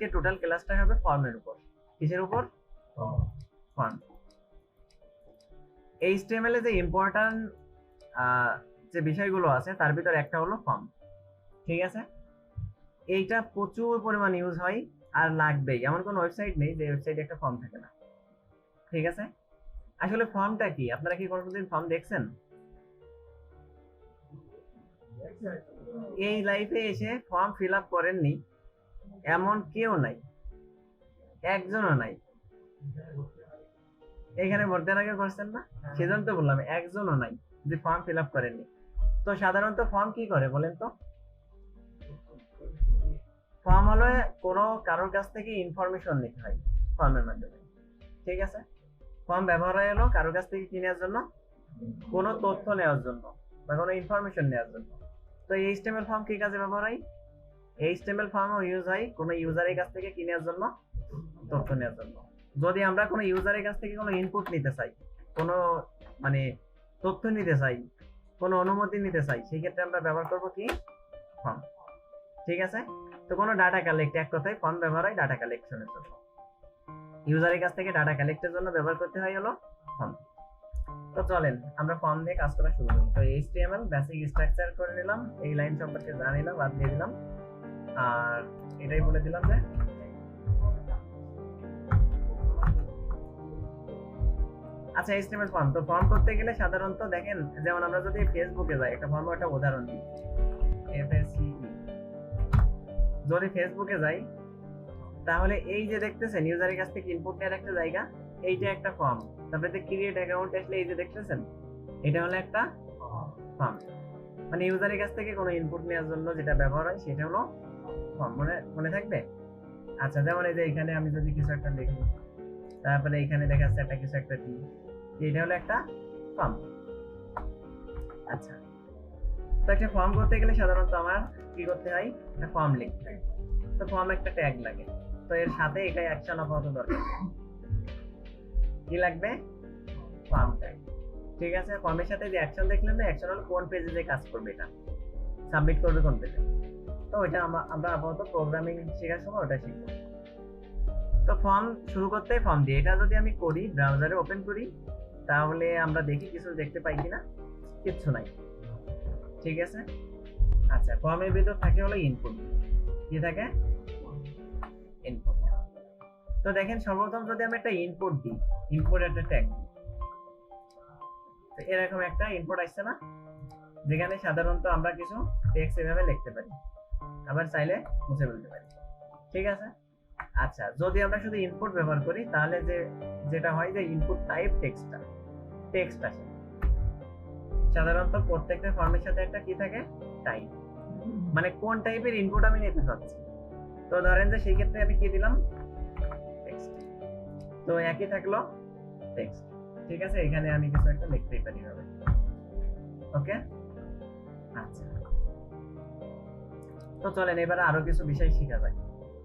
আজকে টোটাল ক্লাসটা হবে ফর্মের উপর। কিসের উপর? ফর্ম। এইচটিএমএল এ যে ইম্পর্টেন্ট যে বিষয়গুলো আছে তার ভিতর একটা হলো ফর্ম। ঠিক আছে, এইটা প্রচুর পরিমাণ ইউজ হয় আর লাগবেই। এমন কোনো ওয়েবসাইট নেই যে ওয়েবসাইটে একটা ফর্ম থাকে না। ঠিক আছে, আসলে ফর্মটা কি? আপনারা কি কোনোদিন ফর্ম দেখছেন? এই লাইফে এসে ফর্ম ফিল আপ করেননি এমন কেউ নাই, একজনও নাই। এখানে ভর্তির আগে করছেন না, সেজন্য তো বললাম একজনও নাই যে ফর্ম ফিল আপ করেননি। তো সাধারণত ফর্ম কি করে বলেন তো? ফর্ম হলো কোনো কারোর কাছ থেকে ইনফরমেশন নিতে হয় ফর্মের মাধ্যমে। ঠিক আছে, ফর্ম ব্যবহার হয় হলো কারোর কাছ থেকে কি নেওয়ার জন্য? কোনো তথ্য নেওয়ার জন্য বা কোনো ইনফরমেশন নেওয়ার জন্য। তো এইচটিএমএল ফর্ম কি কাজে ব্যবহার হয়? এইচটিএমএল ফর্মও ইউজ হয় কোনো ইউজারের কাছ থেকে কি নেওয়ার জন্য? তথ্য নেওয়ার জন্য। যদি আমরা কোনো ইউজারের কাছ থেকে কোনো ইনপুট নিতে চাই, কোনো মানে তথ্য নিতে চাই, কোনো অনুমতি নিতে চাই, সেই ক্ষেত্রে আমরা ব্যবহার করব কি? ফর্ম। ঠিক আছে, তো কোনো ডাটা কালেক্ট, এক কথায় ফর্ম ব্যবহার হয় ডাটা কালেকশনের জন্য। ইউজারের কাছ থেকে ডাটা কালেক্টের জন্য ব্যবহার করতে হয় হলো ফর্ম। তো চলেন আমরা ফর্ম দিয়ে কাজ করা শুরু করি। তো এইচটিএমএল বেসিক স্ট্রাকচার করে নিলাম, এই লাইন সম্পর্কে জানিলাম, বাদ দিয়ে দিলাম, আর এটাই বলে দিলাম যে আচ্ছা এইচটিএমএল ফর্ম। তো ফর্ম করতে গেলে সাধারণত দেখেন, যেমন আমরা যদি ফেসবুকে যাই, একটা ফর্মের একটা উদাহরণ দিই, এফএসসি। যদি ফেসবুকে যাই তাহলে এই যে দেখতেছেন ইউজারের কাছ থেকে ইনপুট নেওয়ার একটা জায়গা, এইটা একটা ফর্ম। তারপরে ক্রিয়েট অ্যাকাউন্ট আসলে এই যে দেখতেছেন এটা হলো একটা ফর্ম। মানে ইউজারের কাছ থেকে কোনো ইনপুট নেওয়ার জন্য যেটা ব্যবহার হয় সেটা হলো ফর্ম। মনে থাকবে? আচ্ছা, যেমন এই যে এখানে আমি যদি কিছু একটা লিখি, তারপরে এখানে দেখা যাচ্ছে একটা কিছু একটা দিই, এটা হলো একটা ফর্ম। আচ্ছা, তো একটা ফর্ম করতে গেলে সাধারণত আমার কি করতে হয়? একটা ফর্ম লিখতে হয়। তো ফর্ম একটা ট্যাগ লাগে, তো এর সাথে এটা অ্যাকশন আপাতত দরকার। কি লাগবে? Form tag. ঠিক আছে, ফর্মের সাথে যে অ্যাকশন দেখলেন না, অ্যাকশন হলো কোন পেজে যে কাজ করবে, এটা সাবমিট করবে কোন পেজে। তো এটা আমরা আপাতত প্রোগ্রামিং শেখার সময় ওটা শিখবো। তো ফর্ম শুরু করতে ফর্ম দিয়ে, এটা যদি আমি করি ব্রাউজারে ওপেন করি তাহলে আমরা দেখি কিছু দেখতে পাই কিনা, কিচ্ছু নাই। ঠিক আছে, আচ্ছা, ফর্মের ভিতর থাকে হলো ইনপুট। কি থাকে? ইনপুট। তো দেখেন সর্বপ্রথম যদি আমি একটা ইনপুট দিই, ইনপুট একটা ট্যাগ দিই, তো এরকম একটা ইনপুট আসছে না, যেখানে সাধারণত আমরা কিছু টেক্সট এভাবে লিখতে পারি, আবার চাইলে মুছে ফেলতে পারি। ঠিক আছে, আচ্ছা, যদি আমরা শুধু ইনপুট ব্যবহার করি তাহলে যেটা হয় যে ইনপুট টাইপ টেক্সট আসে। সাধারণত প্রত্যেকটা ফর্মের সাথে একটা কি থাকে? টাইপ, মানে কোন টাইপের ইনপুট আমি নিতে চাচ্ছি। তো ধরেন যে সেই ক্ষেত্রে আমি কি দিলাম? টেক্সট। তো একই থাকলো টেক্সট। ঠিক আছে, এখানে আমি কিছু একটা লিখতেই পারি হবে। ওকে, আচ্ছা, তো চলেন এবার আরো কিছু বিষয় শেখা যায়,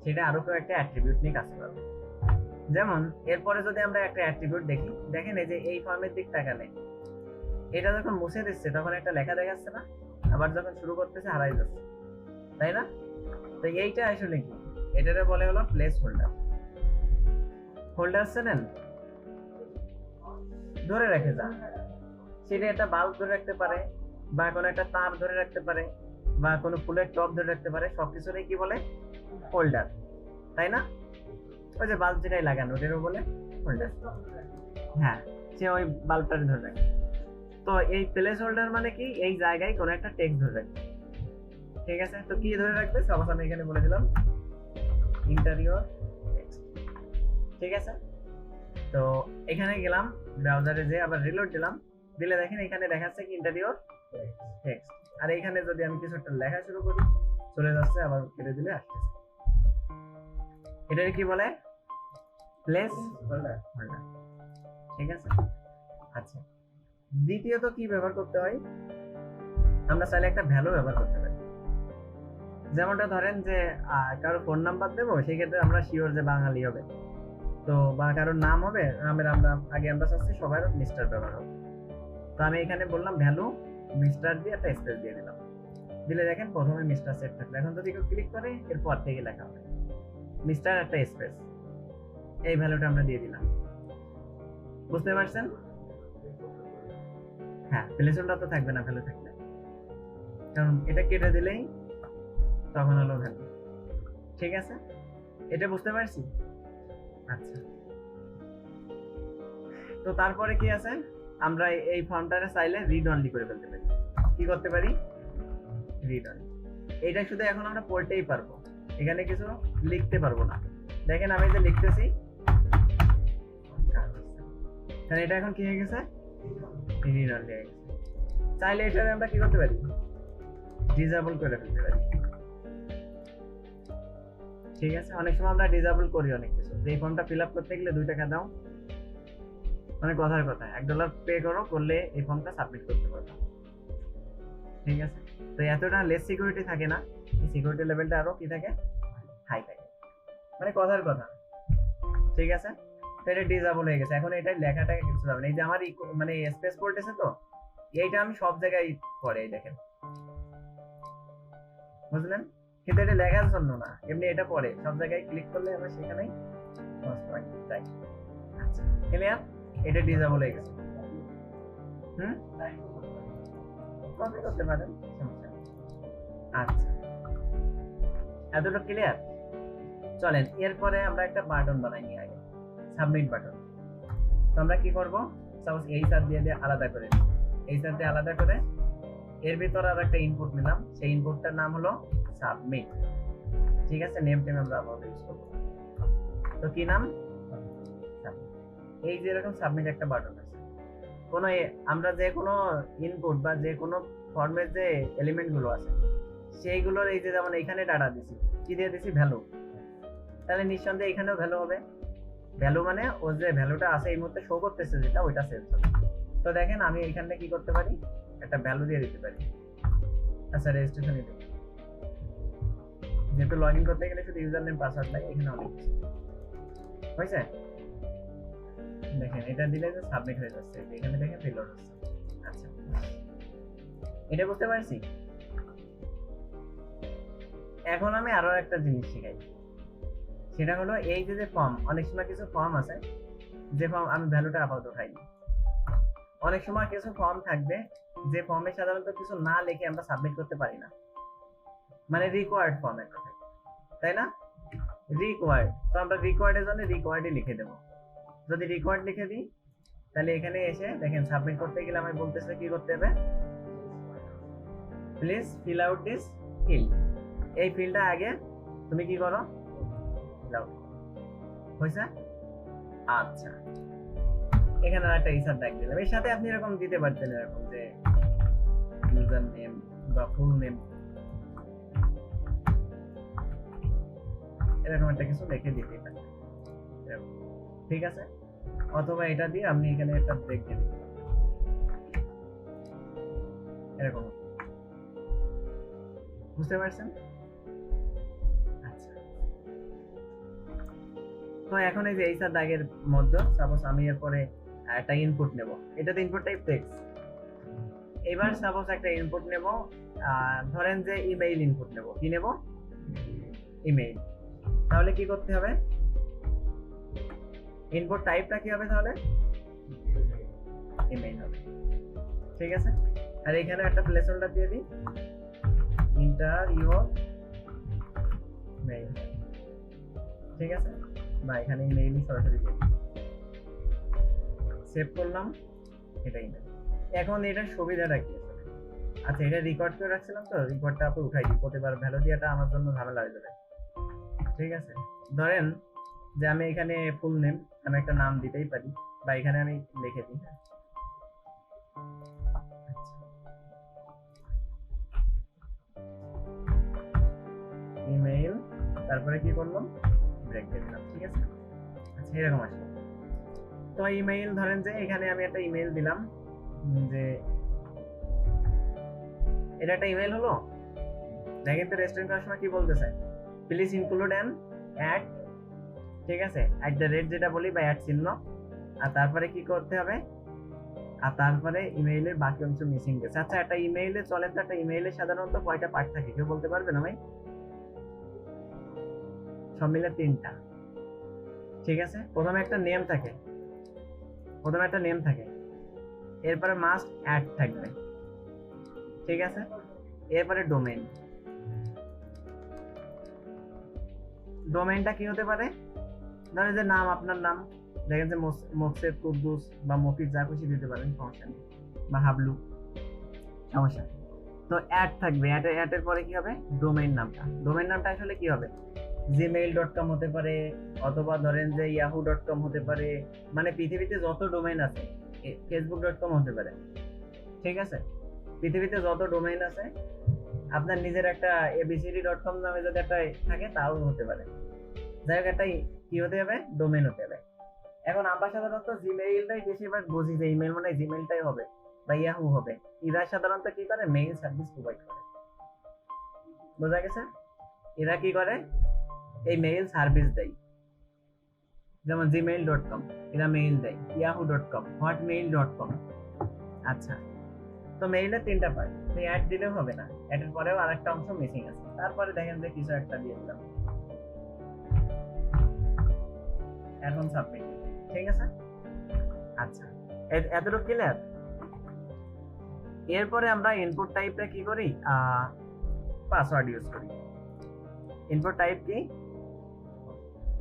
সেটা আরো একটা অ্যাট্রিবিউট নিয়ে কাজ করবে। যেমন এরপরে যদি আমরা একটা অ্যাট্রিবিউট দেখি, দেখেন এই যে এই ফর্মের দিক তাকালে এটা যখন মুছে দিচ্ছে তখন একটা লেখা দেখাচ্ছে না, আবার যখন শুরু করতেছে হারাই যাচ্ছে, তাই না? তো এইটা আসলে কি? এটারে বলে হলো প্লেস হোল্ডার। হোল্ডার চেনেন? ধরে রেখে যা, সেটা একটা বাল্ব ধরে রাখতে পারে, বা কোনো একটা তার ধরে রাখতে পারে, বা কোনো ফুলের টপ ধরে রাখতে পারে, সবকিছুরই কি বলে? হোল্ডার, তাই না? ওই যে বাল্ব যেটাই লাগানো ওটারও বলে হোল্ডার। হ্যাঁ, সে ওই বাল্বটারে ধরে রাখে। তো এই প্লেস হোল্ডার মানে কি? এই জায়গায় কোনো একটা টেক্সট ধরে রাখবে। ঠিক আছে, তো কি ধরে রাখবে? সাপোজ আমি এখানে বলে দিলাম ইন্টেরিয়র টেক্সট। ঠিক আছে, তো এখানে গেলাম ব্রাউজারে, যে আবার রিলোড দিলাম, দিলে দেখেন এখানে দেখাচ্ছে কি ইন্টেরিয়র টেক্সট। আর এখানে যদি আমি কিছু একটা লেখা শুরু করি চলে যাচ্ছে, আবার কেটে দিলে আসতেছে। এটাকে কি বলে? Place holder. ঠিক আছে, আচ্ছা, দ্বিতীয়ত কি ব্যবহার করতে হয়? আমরা চাইলে একটা ভ্যালু ব্যবহার করতে পারি। যেমনটা ধরেন যে কারো ফোন নাম্বার দেবো, সেই ক্ষেত্রে আমরা শিওর যে বাঙালি হবে, তো বা কারোর নাম হবে, নামের আমরা চাচ্ছি সবার মিস্টার ব্যবহার হবে। তো আমি এখানে বললাম ভ্যালু মিস্টার দিয়ে একটা স্পেস দিয়ে দিলাম, দিলে দেখেন প্রথমে মিস্টার সেট থাকলো। এখন যদি কেউ ক্লিক করে এরপর থেকে লেখা হবে। মিস্টার একটা স্পেস, এই ভ্যালুটা আমরা দিয়ে দিলাম। বুঝতে পারছেন? হ্যাঁ, প্লেসহোল্ডার তো থাকবে না ভ্যালু থাকলে, কারণ এটা কেটে দিলেই তখন হলো ভ্যালু। ঠিক আছে, এটা বুঝতে পারছি? আচ্ছা, তো তারপরে কি আছে, আমরা এই ফর্মটারে চাইলে রিড অনলি করে ফেলতে পারি। কি করতে পারি? Read only. এটা শুধু এখন আমরা পড়তেই পারবো, এখানে কিছু লিখতে পারবো না। দেখেন আমি যে লিখতেছি, কারণ এটা এখন কি হয়ে গেছে? রিড অনলি হয়ে গেছে। চাইলে এটা আমরা কি করতে পারি? ডিসেবল করে ফেলতে পারি। ঠিক আছে, অনেক সময় আমরা ডিসেবল করি অনেক কিছু। এই ফর্মটা ফিল আপ করতে গেলে 2 টাকা দাও, মানে কথার কথা $1 পে করলে এই ফর্মটা সাবমিট করতে পারবে। ঠিক আছে, তো এতটা লেস সিকিউরিটি থাকে না, এই সিকিউরিটি লেভেলটা আরো কি থাকে? হাই থাকে, মানে কথার কথা। ঠিক আছে, তো এটা ডিসেবল হয়ে গেছে। এখন এটা লেখাটাকে কিছু যাবে না। এই যে আমার মানে স্পেস পড়তেছে, তো এইটা আমি সব জায়গায় পড়ে, এই দেখেন, বুঝলেন? কিন্তু এটা লেখার জন্য না, এমনি এটা পড়ে সব জায়গায়, ক্লিক করলে আমরা সেখানেই তাই। আচ্ছা, ক্লিয়ার? এটা ডিসেবল হয়ে গেছে। কপি করতে পারেন, সমস্যা নেই। আচ্ছা, এতটা ক্লিয়ার? চলেন এরপরে আমরা একটা বাটন বানাই নিয়ে আগে, সাবমিট বাটন। তো আমরা কি করব, সাপোজ এই সার দিয়ে আলাদা করে, এই সার দিয়ে আলাদা করে এর ভিতর আর একটা ইনপুট নিলাম, সেই ইনপুটটার নাম হলো সাবমিট। ঠিক আছে, নেম টেম আমরা আবার ইউজ করব। তো কি নাম? এই যে এরকম সাবমিট একটা বাটন আছে। কোনো আমরা যে কোনো ইনপুট বা যে কোনো ফর্মের যে এলিমেন্ট গুলো আছে সেইগুলোর, এই যে যেমন এখানে ডাটা দিছি, কি দিয়ে দিছি? ভ্যালু। তাহলে নিঃসন্দেহে এখানেও ভ্যালু হবে। ভ্যালু মানে ও যে ভ্যালুটা আছে এই মুহূর্তে শো করতেছে যেটা, ওইটা সেভ হবে। তো দেখেন আমি এখানে কি করতে পারি, একটা ভ্যালু দিয়ে দিতে পারি। আচ্ছা, রেজিস্ট্রেশন দিতে, যেহেতু লগ ইন করতে গেলে শুধু ইউজার নেম পাসওয়ার্ড লাগে, এখানে অনেক হয়েছে। দেখেন এটা দিলে যে সাবমিট হয়ে যাচ্ছে, এখানে দেখেন রিলোড হচ্ছে। আচ্ছা, এটা বুঝতে পারছি। এখন আমি আরো একটা জিনিস শিখাই, সেটা হলো এই যে ফর্ম, অনেক সময় কিছু ফর্ম আছে যে ফর্ম আমি ভ্যালুটা আপাতত উঠাইনি। অনেক সময় কিছু ফর্ম থাকবে যে ফর্মে সাধারণত কিছু না লিখে আমরা সাবমিট করতে পারি না, মানে রিকোয়ার্ড ফর্ম একটা থাকে, তাই না? রিকোয়ার্ড, তো আমরা রিকোয়ার্ডের জন্য রিকোয়ার্ডই লিখে দেবো। যদি রিকোয়ার্ড লিখে দিই, তাহলে এখানে এসে দেখেন সাবমিট করতে গেলে আমি বলতেছে কি করতে হবে, please fill out this field. এই ফিল্ডটা আগে তুমি কি করো, ফিল আউট। হয়েছে? আচ্ছা, এখানে একটা ইসার ট্যাগ দিলাম। এর সাথে আপনি এরকম দিতে পারতেন, এরকম যে ইউজার নেম বা ফুল নেম, এরকম একটা কিছু লিখে দিতে পারেন। ঠিক আছে, অথবা এটা দিয়ে আপনি এখানে একটা ব্রেক দিয়ে দিতে পারেন, এরকম। বুঝতে পারছেন? আচ্ছা, তো এখন এই যে এইসার দাগের মধ্যে সাপোজ আমি এরপরে একটা ইনপুট নেব, এটাতে ইনপুট টাইপ টেক্সট। এবার সাপোজ একটা ইনপুট নেব, ধরেন যে ইমেইল ইনপুট নেব। কি নেব? ইমেইল। তাহলে কি করতে হবে, ইনপুট টাইপটা কি হবে? তাহলে ইমেইল হবে। ঠিক আছে, আর এখানে একটা প্লেসহোল্ডার দিয়ে দিই, এন্টার ইওর মেইল। ঠিক আছে, বা এখানে ইমেইলই সরাসরি দিয়ে দিই, সেভ করলাম, এটা ইমেইল। এখন এটার সুবিধাটা কি আছে? আচ্ছা, এটা রেকর্ড করে রাখছিলাম, তো রেকর্ডটা আপনি উঠাই দিই, প্রতিবার ভ্যালু দিয়েটা আমার জন্য ঝামেলা হয়ে যাবে। ঠিক আছে, ধরেন যে আমি এখানে ফুল নেম, আমি একটা নাম দিতেই পারি, বা এখানে আমি লিখে দিই ইমেইল, তারপরে কি করলাম, ব্রেক দিয়ে দিলাম। ঠিক আছে, আচ্ছা এরকম আসবে। তো ইমেইল, ধরেন যে এখানে আমি একটা ইমেইল দিলাম, যে এটা একটা ইমেইল হলো। দেখেন তো রেস্টুরেন্ট করার সময় কি বলতেছে, প্লিজ ইনক্লুড অ্যান অ্যাট। ঠিক আছে, @ যেটা বলি বা অ্যাট চিহ্ন, আর তারপরে কি করতে হবে, আর তারপরে ইমেইলের বাকি অংশ মিসিং গেছে। আচ্ছা, একটা ইমেইলে চলেন তো, একটা ইমেইলে সাধারণত কয়টা পার্ট থাকে কেউ বলতে পারবে না ভাই? সব মিলে 3টা। ঠিক আছে, প্রথমে একটা নেম থাকে, এরপরে মাস্ট অ্যাড থাকবে। ঠিক আছে, এরপরে ডোমেইনটা কি হতে পারে? ধরেন যে নাম, আপনার নাম, দেখেন যে মোকসেদ, কুদ্দুস বা মফিজ, যা খুশি দিতে পারেন, সমস্যা নেই, বা হাবলু, সমস্যা। তো অ্যাড থাকবে, অ্যাডের পরে কি হবে? ডোমেইন নামটা আসলে কি হবে? gmail.com হতে পারে, অথবা ধরেন যে yahoo.com হতে পারে, মানে পৃথিবীতে যত ডোমেইন আছে, facebook.com হতে পারে। ঠিক আছে, পৃথিবীতে যত ডোমেইন আছে, আপনার নিজের একটা abcd.com নামে যদি একটা থাকে তাও হতে পারে। যাই হোক, একটা কি হতে হবে? ডোমেইন হতে হবে। এখন আমরা সাধারণত জিমেইলটাই বেশিরভাগ বুঝি যে ইমেল মানে জিমেইলটাই হবে বা ইয়াহু হবে। এরা সাধারণত কি করে? মেইল সার্ভিস প্রোভাইড করে। বোঝা গেছে? এরা কি করে? এই মেইল সার্ভিস দেয়। যেমন gmail.com, এরা মেইল দেয়। yahoo.com, hotmail.com। আচ্ছা, তো মেইলের 3টা পার্ট, অ্যাড দিলেও হবে না, অ্যাডের পরেও আরেকটা অংশ মিসিং আছে। তারপরে দেখেন যে কিছু একটা দিয়ে দিলাম, এখন সাবমিট। ঠিক আছে, আচ্ছা, এতটুকু ক্লিয়ার। এরপরে আমরা ইনপুট টাইপটা কি করি? পাসওয়ার্ড ইউজ করি। ইনপুট টাইপ কি?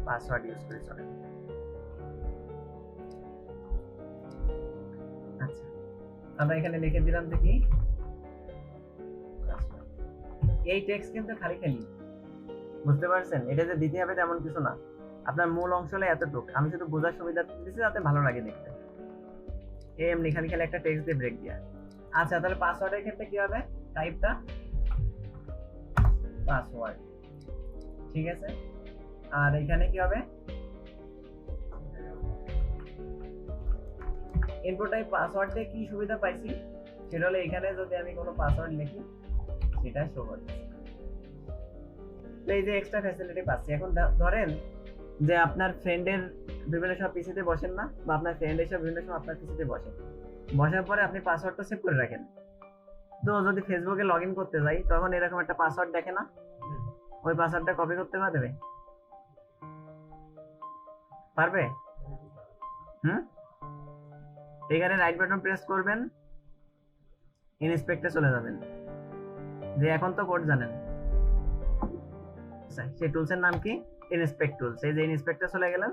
পাসওয়ার্ড ইউজ করি। চলে, আচ্ছা, আমরা এখানে লিখে দিলাম যে কি, এই টেক্সট কিন্তু খালি বুঝতে পারছেন? এটা যে দিতে হবে তেমন কিছু না, আপনার মূল অংশ হলো এতটুকু। আমি শুধু বোঝার সুবিধা দিচ্ছি যাতে ভালো লাগে দেখতে। এমনি খালি একটা টেক্সট দিয়ে ব্রেক দিয়া। আচ্ছা, তাহলে পাসওয়ার্ডের ক্ষেত্রে কি হবে? টাইপটা পাসওয়ার্ড। ঠিক আছে, আর এখানে কি হবে? ইনপুট টাইপ পাসওয়ার্ড দিয়ে কি সুবিধা পাইছি সেটা হলো, এখানে যদি আমি কোনো পাসওয়ার্ড লিখি সেটা শো করবে। এই যে এক্সট্রা ফ্যাসিলিটি পাচ্ছি। এখন ধরেন যে আপনার ফ্রেন্ডের বিভিন্ন সময় পিসিতে বসেন না, বা আপনার ফ্রেন্ড এসে বিভিন্ন সময় আপনার পিসিতে বসার পরে আপনি পাসওয়ার্ডটা সেভ করে রাখেন। তো যদি ফেসবুকে লগ ইন করতে যাই, তখন এরকম একটা পাসওয়ার্ড দেখে না, ওই পাসওয়ার্ডটা কপি করতে পারবে? এখানে রাইট বাটন প্রেস করবেন, ইনস্পেক্টে চলে যাবেন। যে এখন তো কোড জানেন, সেই টুলসের নাম কি? Inspect tools. এই যে ইনস্পেক্টে চলে গেলেন,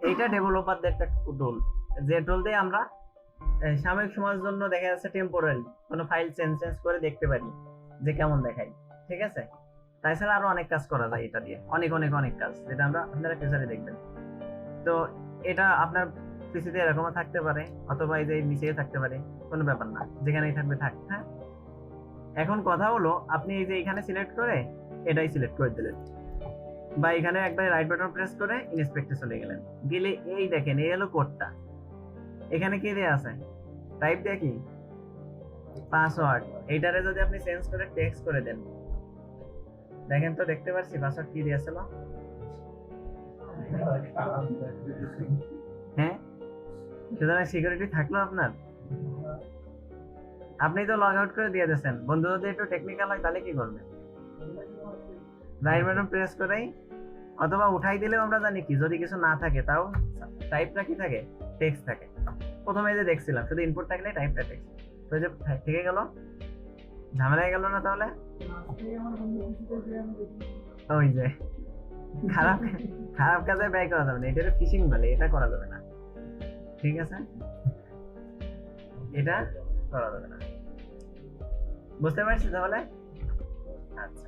এইটা ডেভেলপারদের একটা টুল, যে টুল দিয়ে আমরা সাময়িক সময়ের জন্য দেখা যাচ্ছে টেম্পোরারি কোনো ফাইল চেঞ্জ করে দেখতে পারি যে কেমন দেখায়। ঠিক আছে, তাছাড়া আরো অনেক কাজ করা যায় এটা দিয়ে, অনেক কাজ, যেটা আপনারা ফিউচারে দেখবেন। তো এটা আপনার পিসিতে এরকমও থাকতে পারে, অথবা এই যে নিচেও থাকতে পারে, কোনো ব্যাপার না, যেখানেই থাকবে থাক। হ্যাঁ, এখন কথা হলো, আপনি এই যে এখানে সিলেক্ট করে এটাই সিলেক্ট করে দিলেন, বা এখানে একবার রাইট বাটন প্রেস করে ইনস্পেক্টে চলে গেলেন, গেলে এই দেখেন এই হলো কোডটা। এখানে কি দেয়া আছে? টাইপ দেয়া কি? পাসওয়ার্ড। এইটারে যদি আপনি চেঞ্জ করে টেক্সট করে দেন, দেখেন তো দেখতে পাচ্ছি পাসওয়ার্ড কি দিয়েছিল। হ্যাঁ, সুতরাং সিকিউরিটি থাকলো আপনার। আপনি তো লগ আউট করে দিয়ে দিয়েছেন। বন্ধু যদি একটু টেকনিক্যাল হয় তাহলে কি করবে? রাইট বাটন প্রেস করেই, অথবা উঠাই দিলেও আমরা জানি কি, যদি কিছু না থাকে তাও টাইপটা কি থাকে? টেক্সট থাকে। প্রথমে যে দেখছিলাম শুধু ইনপুট থাকলে টাইপটা টেক্সট, তো যে থেকে গেল, ঝামেলা হয়ে গেল না? তাহলে ওই যে খারাপ কাজে ব্যয় করা যাবে না, এটা ফিশিং বলে, এটা করা যাবে না। ঠিক আছে, এটা করা যাবে না। বুঝতে পারছি তাহলে? আচ্ছা।